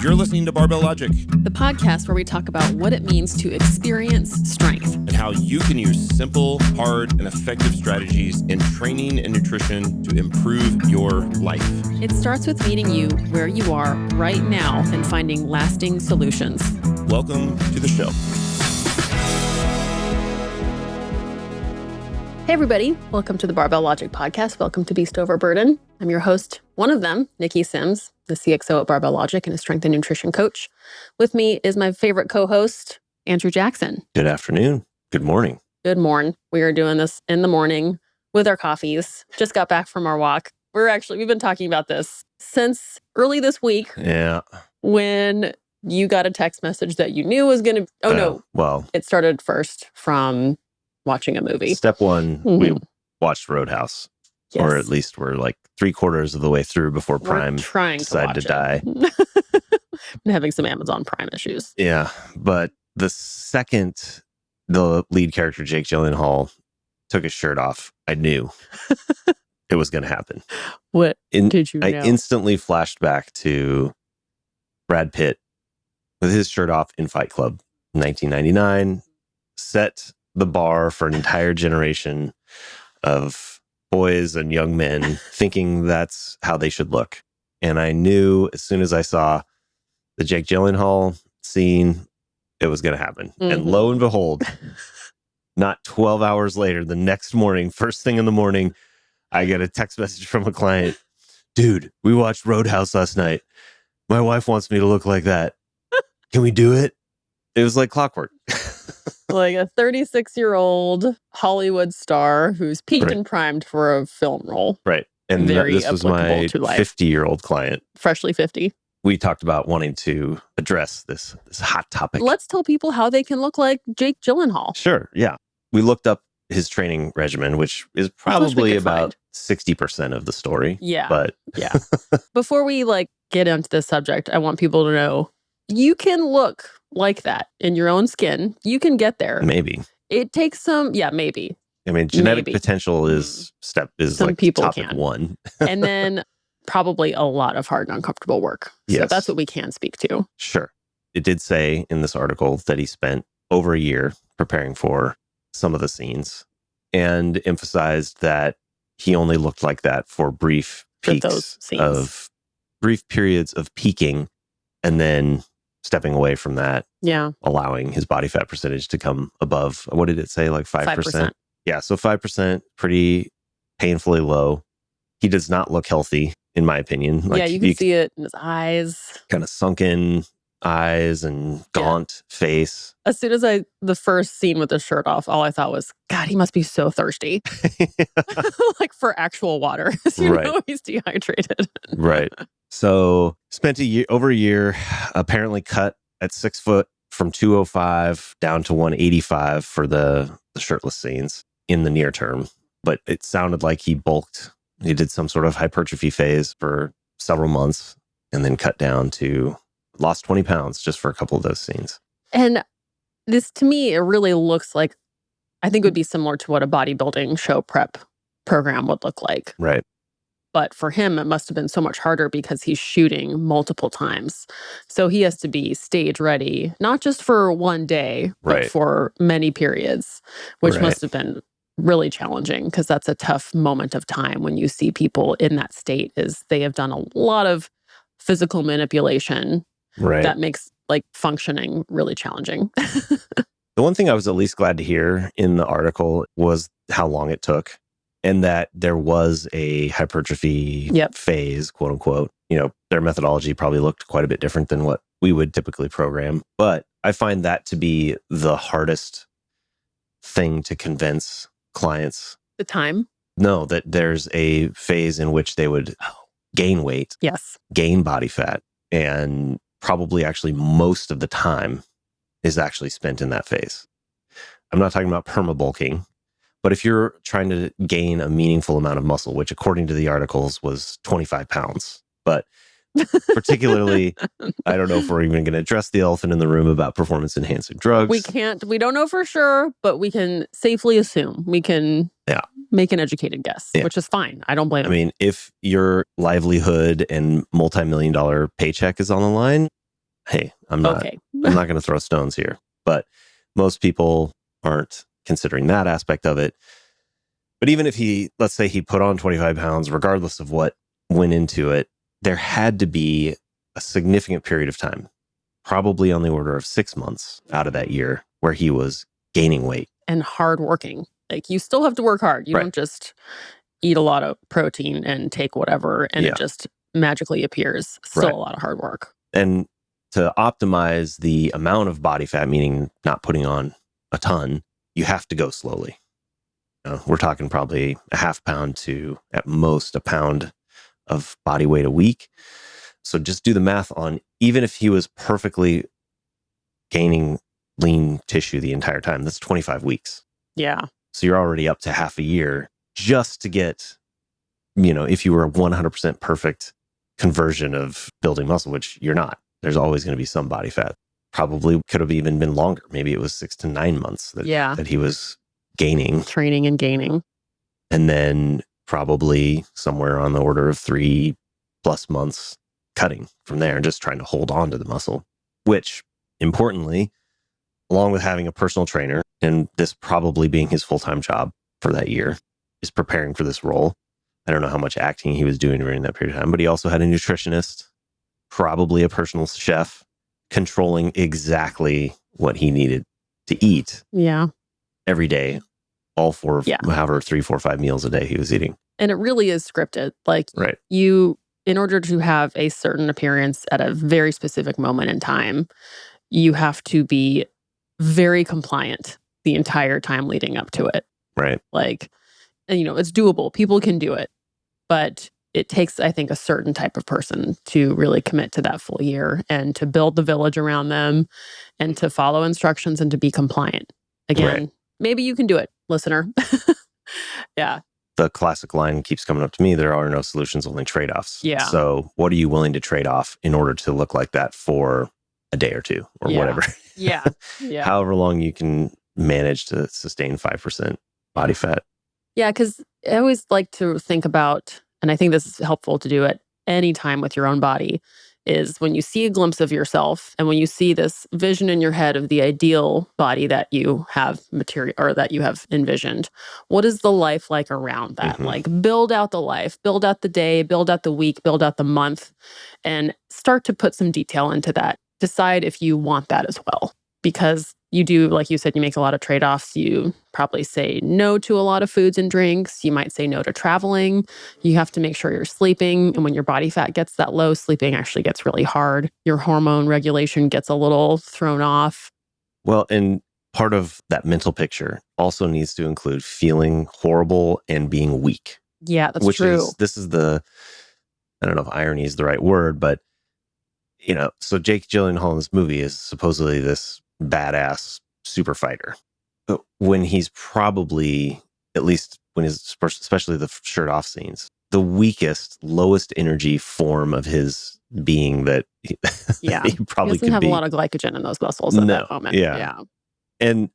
You're listening to Barbell Logic, the podcast where we talk about what it means to experience strength and how you can use simple, hard, and effective strategies in training and nutrition to improve your life. It starts with meeting you where you are right now and finding lasting solutions. Welcome to the show. Hey everybody, welcome to the Barbell Logic podcast. Welcome to Beast Over Burden. I'm your host, one of them, Niki Sims, the CXO at Barbell Logic and a strength and nutrition coach. With me is my favorite co-host, Andrew Jackson. Good afternoon. Good morning. Good morning. We are doing this in the morning with our coffees. Just got back from our walk. We've been talking about this since early this week. Yeah. When you got a text message that you knew was going to, Well, it started first from watching a movie. Step one, we watched Roadhouse. Yes. Or at least we're like 3/4 of the way through before Prime decided to die. I'm having some Amazon Prime issues. Yeah. But the second the lead character, Jake Gyllenhaal, took his shirt off, I knew it was going to happen. What did you know? I instantly flashed back to Brad Pitt with his shirt off in Fight Club, 1999, set the bar for an entire generation of boys and young men thinking that's how they should look. And I knew as soon as I saw the Jake Gyllenhaal scene, it was going to happen. Mm-hmm. And lo and behold, not 12 hours later, the next morning, first thing in the morning, I get a text message from a client. Dude, we watched Roadhouse last night. My wife wants me to look like that. Can we do it? It was like clockwork. Like a 36-year-old Hollywood star who's peaked and primed for a film role. Right. And this was my 50-year-old client. Freshly 50. We talked about wanting to address this hot topic. Let's tell people how they can look like Jake Gyllenhaal. Sure. Yeah. We looked up his training regimen, which is probably about 60% of the story. Yeah. But yeah. Before we get into this subject, I want people to know you can look like that in your own skin. You can get there. Maybe. It takes some, maybe. I mean, genetic potential is some like people topic can. one. And then probably a lot of hard and uncomfortable work. So yes. That's what we can speak to. Sure. It did say in this article that he spent over a year preparing for some of the scenes and emphasized that he only looked like that for brief periods of peaking and then stepping away from that. Yeah. Allowing his body fat percentage to come above, what did it say? Like 5%? Yeah. So 5%, pretty painfully low. He does not look healthy, in my opinion. You can see it in his eyes. Kind of sunken eyes and gaunt face. As soon as the first scene with the shirt off, all I thought was, God, he must be so thirsty. Like for actual water. You know he's dehydrated. Right. So spent over a year, apparently cut at 6 foot from 205 down to 185 for the shirtless scenes in the near term. But it sounded like he bulked. He did some sort of hypertrophy phase for several months and then cut down to lost 20 pounds just for a couple of those scenes. And this, to me, it really looks like, I think it would be similar to what a bodybuilding show prep program would look like. Right. But for him, it must have been so much harder because he's shooting multiple times. So he has to be stage ready, not just for one day, but for many periods, which must have been really challenging because that's a tough moment of time when you see people in that state is they have done a lot of physical manipulation that makes functioning really challenging. The one thing I was at least glad to hear in the article was how long it took. And that there was a hypertrophy phase, quote unquote. You know, their methodology probably looked quite a bit different than what we would typically program. But I find that to be the hardest thing to convince clients. The time? No, that there's a phase in which they would gain weight, gain body fat, and probably actually most of the time is actually spent in that phase. I'm not talking about perma-bulking. But if you're trying to gain a meaningful amount of muscle, which according to the articles was 25 pounds, but particularly, I don't know if we're even going to address the elephant in the room about performance enhancing drugs. We don't know for sure, but we can safely assume. We can make an educated guess, which is fine. I don't blame him. I mean, if your livelihood and multi-million-dollar paycheck is on the line, hey, I'm not going to throw stones here. But most people aren't considering that aspect of it. But even if let's say he put on 25 pounds, regardless of what went into it, there had to be a significant period of time, probably on the order of 6 months out of that year, where he was gaining weight. And hardworking. Like, you still have to work hard. You don't just eat a lot of protein and take whatever and it just magically appears. Still a lot of hard work. And to optimize the amount of body fat, meaning not putting on a ton, you have to go slowly. We're talking probably a half pound to at most a pound of body weight a week. So just do the math on, even if he was perfectly gaining lean tissue the entire time, that's 25 weeks. Yeah. So you're already up to half a year just to get, if you were a 100% perfect conversion of building muscle, which you're not, there's always going to be some body fat. Probably could have even been longer. Maybe it was 6 to 9 months that he was gaining. Training and gaining. And then probably somewhere on the order of 3+ months cutting from there and just trying to hold on to the muscle, which importantly, along with having a personal trainer and this probably being his full-time job for that year, is preparing for this role. I don't know how much acting he was doing during that period of time, but he also had a nutritionist, probably a personal chef, controlling exactly what he needed to eat. Yeah. Every day, all four, however, 3, 4, 5 meals a day he was eating. And it really is scripted. Like, you, in order to have a certain appearance at a very specific moment in time, you have to be very compliant the entire time leading up to it. Right. Like, and, it's doable. People can do it. But it takes, I think, a certain type of person to really commit to that full year and to build the village around them and to follow instructions and to be compliant. Again, maybe you can do it, listener. Yeah. The classic line keeps coming up to me: there are no solutions, only trade-offs. Yeah. So what are you willing to trade off in order to look like that for a day or two or whatever? Yeah. However long you can manage to sustain 5% body fat. Yeah, because I always like to think about, and I think this is helpful to do at any time with your own body, is when you see a glimpse of yourself and when you see this vision in your head of the ideal body that you have that you have envisioned, what is the life like around that? Like, build out the life, build out the day, build out the week, build out the month, and start to put some detail into that. Decide if you want that as well. Because you do, like you said, you make a lot of trade-offs. You probably say no to a lot of foods and drinks. You might say no to traveling. You have to make sure you're sleeping. And when your body fat gets that low, sleeping actually gets really hard. Your hormone regulation gets a little thrown off. Well, and part of that mental picture also needs to include feeling horrible and being weak. Yeah, that's true. This is I don't know if irony is the right word, but, so Jake Gyllenhaal in this movie is supposedly this badass super fighter. But when he's probably, at least when he's, especially the shirt off scenes, the weakest, lowest energy form of his being that he probably he doesn't have a lot of glycogen in those muscles at that moment. Yeah. And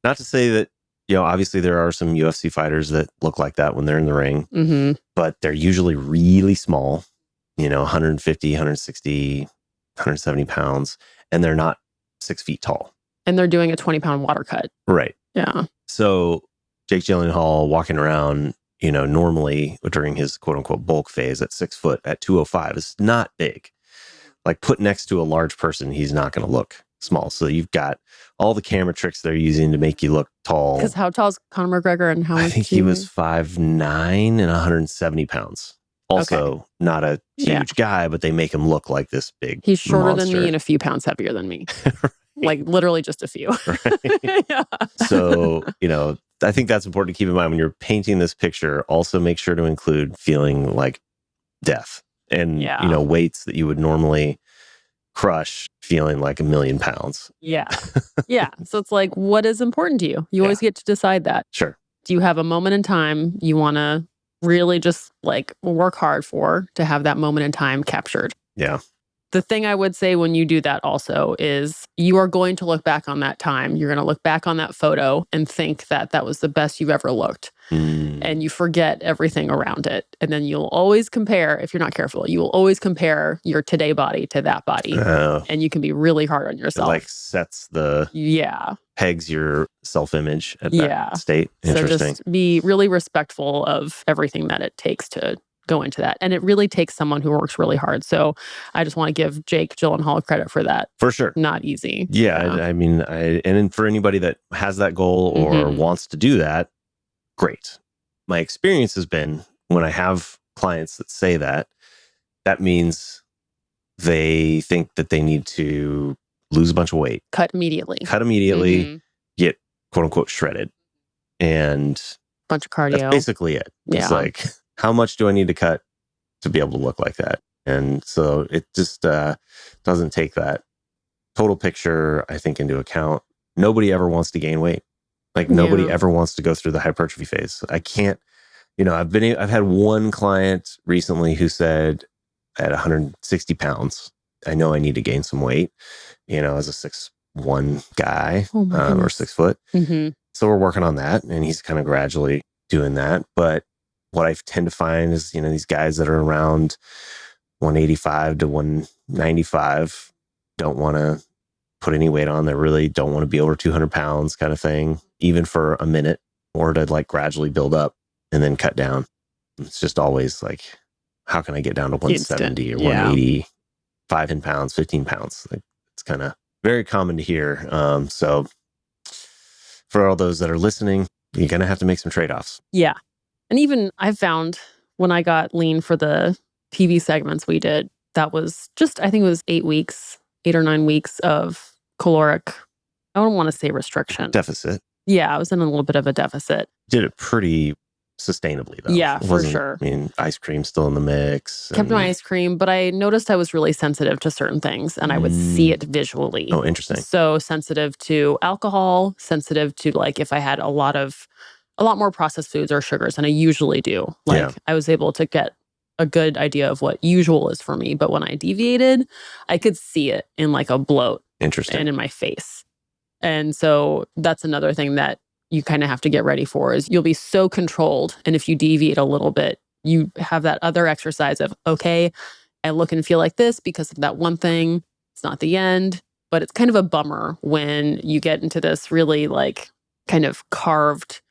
not to say that, obviously there are some UFC fighters that look like that when they're in the ring, but they're usually really small, 150, 160, 170 pounds, and they're not 6 feet tall. And they're doing a 20-pound water cut. Right. Yeah. So Jake Gyllenhaal walking around, normally during his quote unquote bulk phase at 6 foot at 205 is not big. Like, put next to a large person, he's not going to look small. So you've got all the camera tricks they're using to make you look tall. Because how tall is Conor McGregor and how much? I think he was 5'9" and 170 pounds. Also, not a huge guy, but they make him look like this big He's shorter monster. than me and a few pounds heavier than me. Like, literally just a few. Yeah. So, I think that's important to keep in mind when you're painting this picture. Also, make sure to include feeling like death and, weights that you would normally crush, feeling like 1,000,000 pounds. Yeah. Yeah. So it's like, what is important to you? You always get to decide that. Sure. Do you have a moment in time you want to really just like work hard for to have that moment in time captured? Yeah. The thing I would say when you do that also is you are going to look back on that time. You're going to look back on that photo and think that that was the best you've ever looked. And you forget everything around it. And then you'll always compare, if you're not careful, you will always compare your today body to that body. And you can be really hard on yourself. It like sets the pegs your self-image at that state. Interesting. So just be really respectful of everything that it takes to go into that. And it really takes someone who works really hard. So I just want to give Jake Gyllenhaal credit for that. For sure. Not easy. Yeah. I mean, and for anybody that has that goal or wants to do that, great. My experience has been when I have clients that say that, that means they think that they need to lose a bunch of weight. Cut immediately. Get quote unquote shredded. And bunch of cardio. That's basically it. It's like, how much do I need to cut to be able to look like that? And so it just doesn't take that total picture, I think, into account. Nobody ever wants to gain weight. Like nobody ever wants to go through the hypertrophy phase. I can't, I've had one client recently who said at 160 pounds, I know I need to gain some weight, as a 6'1" guy or 6 foot. So we're working on that, and he's kind of gradually doing that. But what I tend to find is, these guys that are around 185 to 195 don't want to put any weight on. They really don't want to be over 200 pounds kind of thing, even for a minute, or to like gradually build up and then cut down. It's just always like, how can I get down to 170 or 180, 10 pounds, 15 pounds? Like, it's kind of very common to hear. So for all those that are listening, you're going to have to make some trade-offs. Yeah. And even I've found when I got lean for the TV segments we did, that was just, I think it was 8 or 9 weeks of caloric, I don't want to say restriction. Deficit. Yeah, I was in a little bit of a deficit. Did it pretty sustainably, though. Yeah, for sure. I mean, ice cream still in the mix. Kept my ice cream, but I noticed I was really sensitive to certain things, and I would see it visually. Oh, interesting. So sensitive to alcohol, sensitive to like if I had a lot more processed foods or sugars than I usually do. Like I was able to get a good idea of what usual is for me, but when I deviated, I could see it in like a bloat. Interesting. And in my face. And so that's another thing that you kind of have to get ready for is you'll be so controlled. And if you deviate a little bit, you have that other exercise of, okay, I look and feel like this because of that one thing. It's not the end, but it's kind of a bummer when you get into this really like kind of carved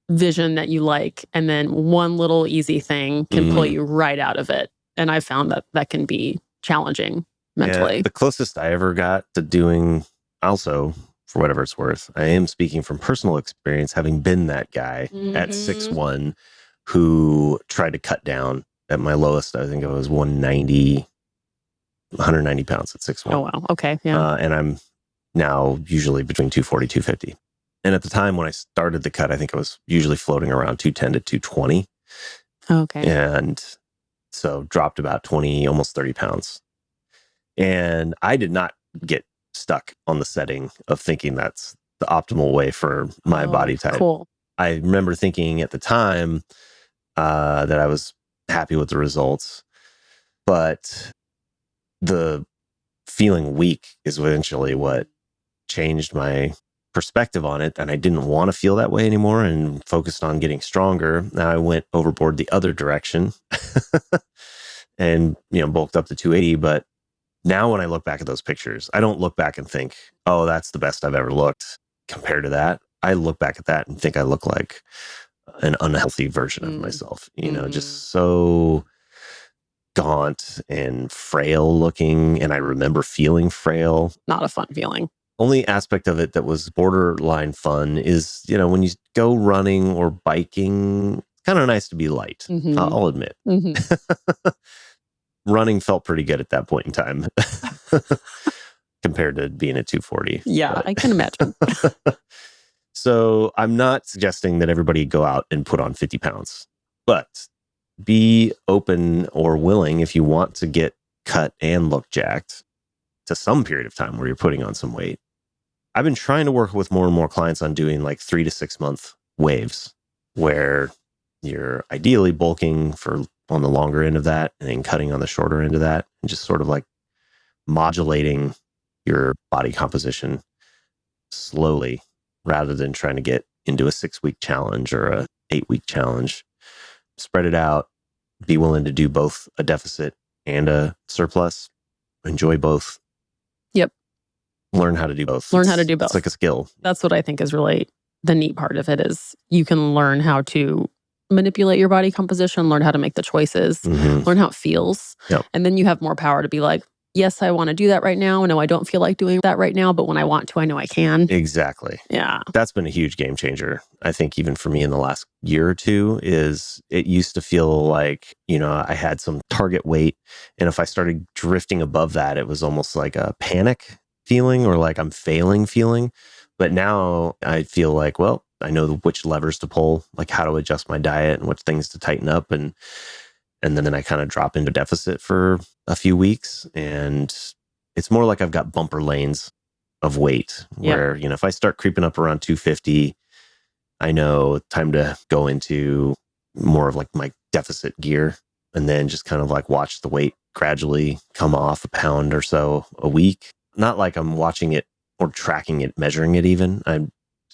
vision that you like. And then one little easy thing can pull you right out of it. And I found that that can be challenging mentally. Yeah, the closest I ever got to doing, also, for whatever it's worth, I am speaking from personal experience, having been that guy at 6'1" who tried to cut down. At my lowest, I think it was 190 pounds at 6'1". Oh, wow. Okay. Yeah. And I'm now usually between 240, 250. And at the time when I started the cut, I think I was usually floating around 210 to 220. Okay. And so dropped about 20, almost 30 pounds. And I did not get stuck on the setting of thinking that's the optimal way for my body type. Cool. I remember thinking at the time that I was happy with the results, but the feeling weak is eventually what changed my perspective on it. And I didn't want to feel that way anymore and focused on getting stronger. Now I went overboard the other direction and, bulked up to 280. But now when I look back at those pictures, I don't look back and think, oh, that's the best I've ever looked compared to that. I look back at that and think I look like an unhealthy version of myself, just so gaunt and frail looking. And I remember feeling frail. Not a fun feeling. Only aspect of it that was borderline fun is, when you go running or biking, it's kind of nice to be light. I'll admit. Running felt pretty good at that point in time compared to being at 240. Yeah, but I can imagine. So I'm not suggesting that everybody go out and put on 50 pounds, but be open or willing if you want to get cut and look jacked to some period of time where you're putting on some weight. I've been trying to work with more and more clients on doing like 3 to 6 month waves where you're ideally bulking on the longer end of that and then cutting on the shorter end of that and just sort of like modulating your body composition slowly rather than trying to get into a 6-week challenge or a 8-week challenge. Spread it out. Be willing to do both a deficit and a surplus. Enjoy both. Yep. Learn how to do both. Learn how to do both. It's like a skill. That's what I think is really the neat part of it, is you can learn how to manipulate your body composition, learn how to make the choices, learn how it feels. Yep. And then you have more power to be like, yes, I want to do that right now. No, I don't feel like doing that right now. But when I want to, I know I can. Exactly. Yeah. That's been a huge game changer. I think even for me in the last year or two, is it used to feel like, I had some target weight. And if I started drifting above that, it was almost like a panic feeling or like I'm failing feeling. But now I feel like, well, I know which levers to pull, like how to adjust my diet and which things to tighten up. And then I kind of drop into deficit for a few weeks. And it's more like I've got bumper lanes of weight where, if I start creeping up around 250, I know time to go into more of like my deficit gear, and then just kind of like watch the weight gradually come off a pound or so a week. Not like I'm watching it or tracking it, measuring it even.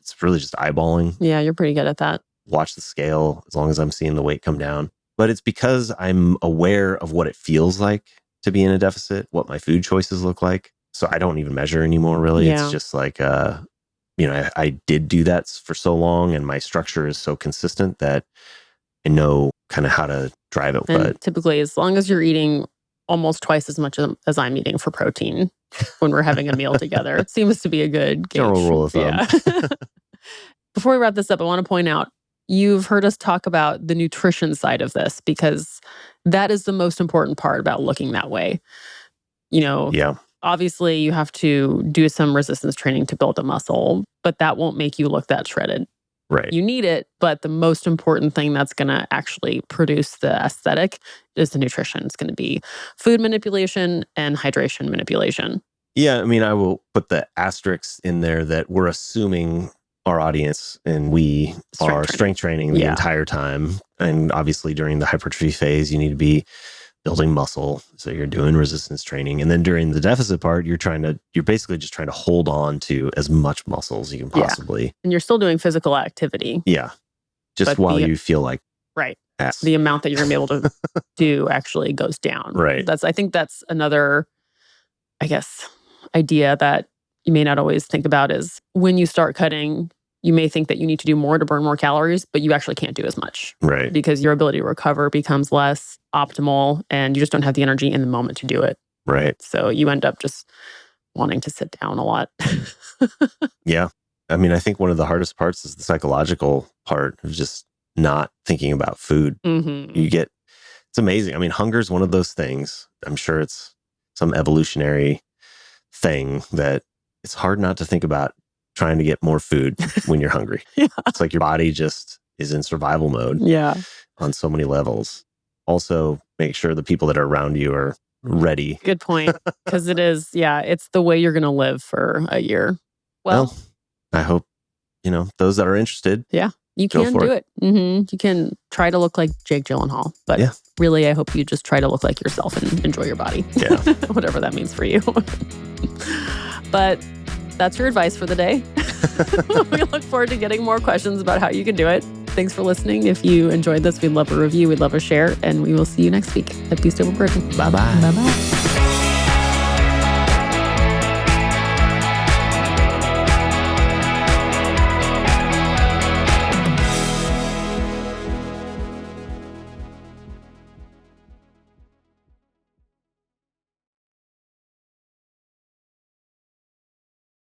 It's really just eyeballing. Yeah, you're pretty good at that. Watch the scale as long as I'm seeing the weight come down. But it's because I'm aware of what it feels like to be in a deficit, what my food choices look like. So I don't even measure anymore, really. Yeah. It's just like, I did do that for so long, and my structure is so consistent that I know kind of how to drive it. And but typically, as long as you're eating almost twice as much as I'm eating for protein when we're having a meal together, it seems to be a good gauge. General rule of thumb. Yeah. Before we wrap this up, I want to point out, you've heard us talk about the nutrition side of this, because that is the most important part about looking that way. Obviously you have to do some resistance training to build a muscle, but that won't make you look that shredded. Right. You need it, but the most important thing that's going to actually produce the aesthetic is the nutrition. It's going to be food manipulation and hydration manipulation. Yeah, I will put the asterisks in there that we're assuming our audience and we are strength training the entire time. And obviously during the hypertrophy phase, you need to be building muscle. So you're doing resistance training. And then during the deficit part, you're basically just trying to hold on to as much muscle as you can possibly. Yeah. And you're still doing physical activity. Yeah. Just while you feel like ass. The amount that you're going to be able to do actually goes down. Right. I think that's another, idea that you may not always think about, is when you start cutting, you may think that you need to do more to burn more calories, but you actually can't do as much. Right. Because your ability to recover becomes less optimal and you just don't have the energy in the moment to do it. Right. So you end up just wanting to sit down a lot. Yeah. I think one of the hardest parts is the psychological part of just not thinking about food. Mm-hmm. It's amazing. Hunger is one of those things. I'm sure it's some evolutionary thing that it's hard not to think about trying to get more food when you're hungry. Yeah. It's like your body just is in survival mode. Yeah. On so many levels. Also, make sure the people that are around you are ready. Good point. Because it's the way you're going to live for a year. Well, I hope, those that are interested. Yeah, you can do it. Mm-hmm. You can try to look like Jake Gyllenhaal. But really, I hope you just try to look like yourself and enjoy your body. Yeah. Whatever that means for you. But that's your advice for the day. We look forward to getting more questions about how you can do it. Thanks for listening. If you enjoyed this, we'd love a review. We'd love a share. And we will see you next week at Beast Overburden. Bye-bye. Bye-bye.